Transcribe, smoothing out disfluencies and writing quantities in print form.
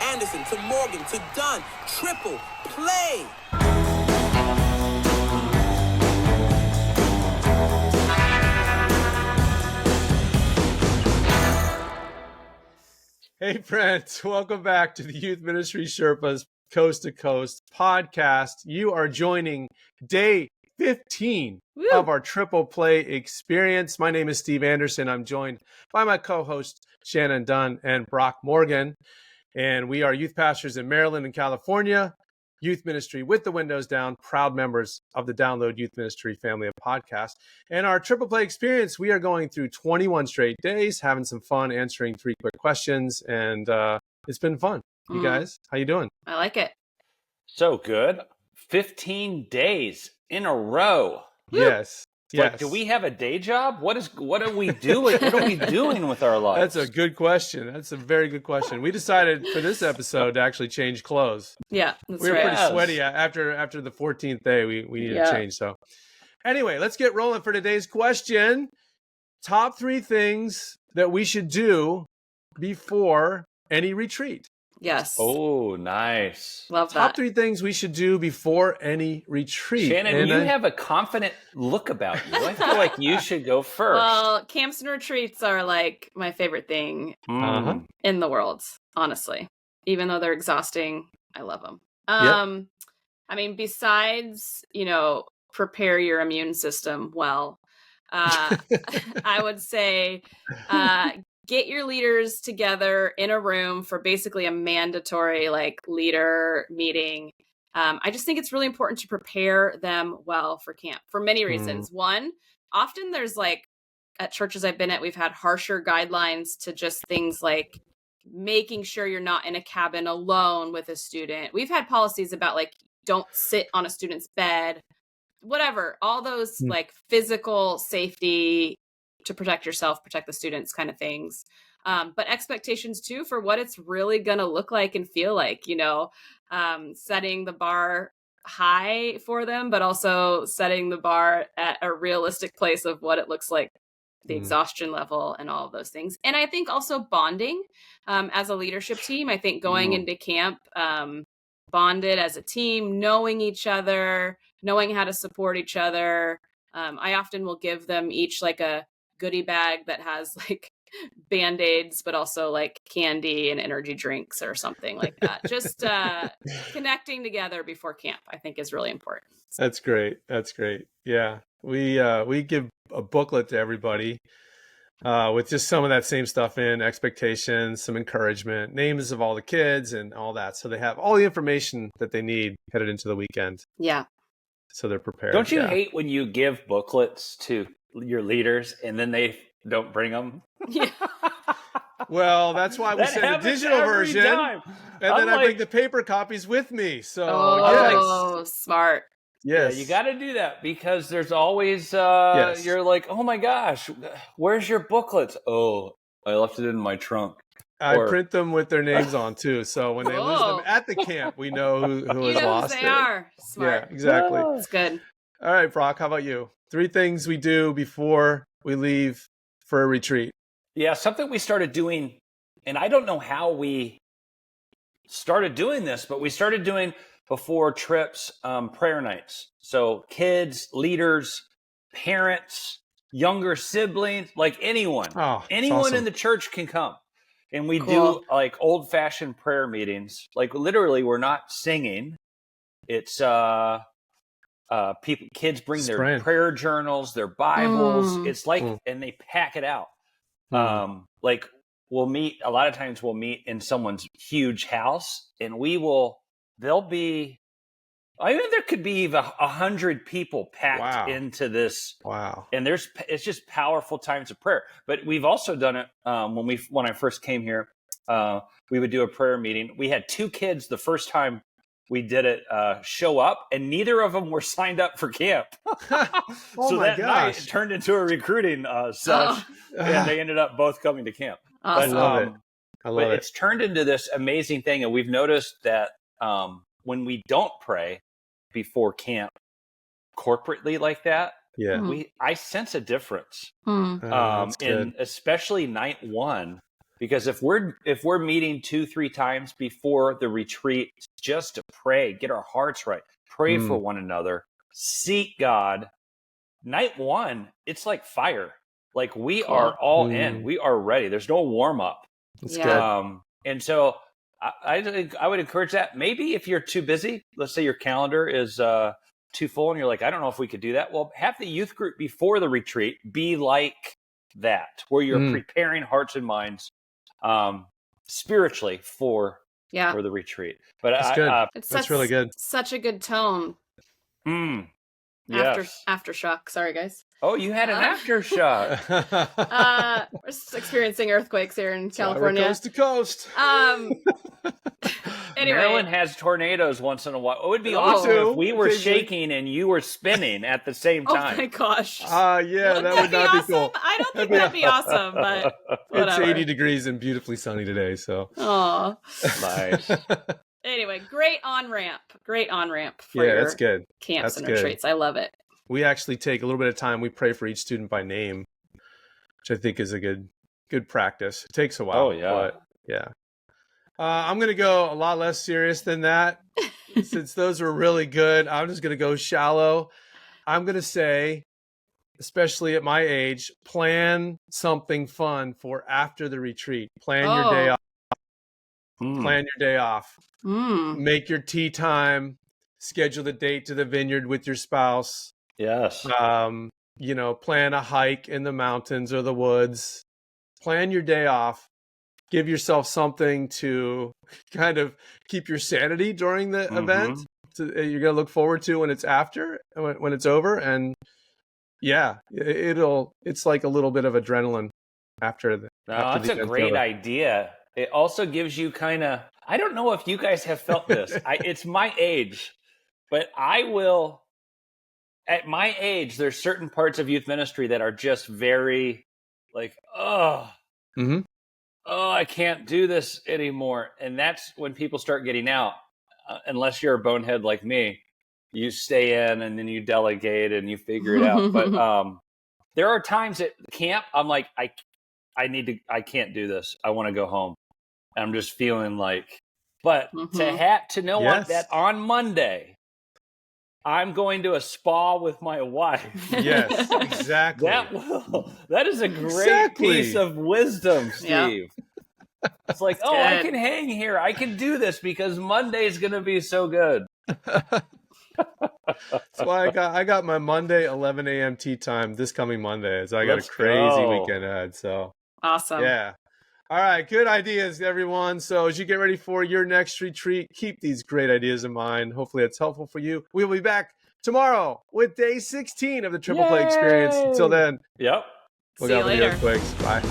Anderson to Morgan to Dunn. Triple play. Hey friends, welcome back to the Youth Ministry Sherpas Coast to Coast podcast. You are joining day 15 of our triple play experience. My name is Steve Anderson. I'm joined by my co-hosts Shannon Dunn and Brock Morgan. And we are youth pastors in Maryland and California, youth ministry with the windows down, proud members of the Download Youth Ministry family of podcasts. And our triple play experience, we are going through 21 straight days, having some fun, answering 3 quick questions. And it's been fun. You guys, how you doing? I like it. So good. 15 days in a row. Yes. Yes. Like, do we have a day job? What are we doing? What are we doing with our lives? That's a good question. That's a very good question. We decided for this episode to actually change clothes. Yeah, that's we were right. pretty sweaty after the 14th day. We needed to change. So anyway, let's get rolling for today's question. Top 3 things that we should do before any retreat. Yes. Oh, nice. Love that. Top 3 things we should do before any retreat. Shannon, and you have a confident look about you. I feel like you should go first. Well, camps and retreats are like my favorite thing in the world, honestly. Even though they're exhausting, I love them. I mean, besides, prepare your immune system well, I would say get your leaders together in a room for basically a mandatory leader meeting. I just think it's really important to prepare them well for camp for many reasons. One, often there's at churches I've been at, we've had harsher guidelines to just things like making sure you're not in a cabin alone with a student. We've had policies about don't sit on a student's bed, whatever, all those physical safety to protect yourself, protect the students kind of things. But expectations too for what it's really going to look like and feel like, setting the bar high for them, but also setting the bar at a realistic place of what it looks like, the exhaustion level and all of those things. And I think also bonding as a leadership team. I think going into camp, bonded as a team, knowing each other, knowing how to support each other. I often will give them each a goodie bag that has Band-Aids, but also candy and energy drinks or something like that. Just connecting together before camp, I think, is really important. That's great. That's great. Yeah. We give a booklet to everybody with just some of that same stuff in, expectations, some encouragement, names of all the kids and all that. So they have all the information that they need headed into the weekend. Yeah. So they're prepared. Don't you hate when you give booklets to your leaders and then they don't bring them? Yeah. Well, that's why we send a digital version. And then I bring the paper copies with me. So, smart. Yes. Yeah, you got to do that because there's always, you're like, oh my gosh, where's your booklets? Oh, I left it in my trunk. I print them with their names on too. So when they lose them at the camp, we know who has lost it. Who they are. Smart. Yeah, exactly. That's good. All right, Brock, how about you? 3 things we do before we leave for a retreat. Yeah, something we started doing, and I don't know how we started doing this, but we started doing before trips, prayer nights. So kids, leaders, parents, younger siblings, anyone. Anyone awesome. In the church can come. And we do old-fashioned prayer meetings. Literally, we're not singing. It's kids bring their prayer journals, their Bibles. It's and they pack it out. We'll meet, a lot of times we'll meet in someone's huge house and there could be even 100 people packed into this. Wow. And it's just powerful times of prayer. But we've also done it when I first came here, we would do a prayer meeting. We had 2 kids the first time we did it show up, and neither of them were signed up for camp. So that night it turned into a recruiting sesh, and they ended up both coming to camp. Awesome. I love it. It's turned into this amazing thing, and we've noticed that when we don't pray before camp corporately like that, I sense a difference. And especially night 1, Because if we're meeting 2-3 times before the retreat just to pray, get our hearts right, pray for one another, seek God, night one, it's like fire. Like we are all in. We are ready. There's no warm up. That's good. And so I would encourage that. Maybe if you're too busy, let's say your calendar is too full and you're like, I don't know if we could do that. Well, have the youth group before the retreat be like that, where you're preparing hearts and minds spiritually for the retreat. But that's good. That's really good. Such a good tone. Aftershock. Sorry, guys. Oh, you had an aftershock. We're just experiencing earthquakes here in California. Coast to coast. Anyway. Maryland has tornadoes once in a while. It would be awesome if we were shaking and you were spinning at the same time. Oh my gosh. Yeah, that would not be cool. I don't think that'd be awesome, but whatever. It's 80 degrees and beautifully sunny today, so. Aw. Nice. Anyway, great on-ramp. Great on-ramp for your that's good. Camps and retreats. I love it. We actually take a little bit of time. We pray for each student by name, which I think is a good practice. It takes a while. Oh, yeah. But yeah. I'm going to go a lot less serious than that. Since those were really good, I'm just going to go shallow. I'm going to say, especially at my age, plan something fun for after the retreat. Plan your day off. Plan your day off. Make your tea time. Schedule the date to the vineyard with your spouse. Yes. Plan a hike in the mountains or the woods. Plan your day off. Give yourself something to kind of keep your sanity during the event. You're going to look forward to when it's after, when it's over. And yeah, it's like a little bit of adrenaline after that's a great idea. It also gives you kind of, I don't know if you guys have felt this. It's my age, but at my age, there's certain parts of youth ministry that are just very like, I can't do this anymore. And that's when people start getting out. Unless you're a bonehead like me, you stay in and then you delegate and you figure it out. But there are times at camp, I'm like, I can't do this. I want to go home. And I'm just feeling like, but to know what, that on Monday, I'm going to a spa with my wife. Yes, exactly. That is a great piece of wisdom, Steve. Yeah. It's like, I can hang here. I can do this because Monday is going to be so good. That's why I got my Monday 11 a.m. tea time this coming Monday. So I got a crazy weekend ahead. So awesome. Yeah. All right. Good ideas, everyone. So as you get ready for your next retreat, keep these great ideas in mind. Hopefully it's helpful for you. We'll be back tomorrow with day 16 of the Triple Play Experience. Until then. Yep. See you later. Bye.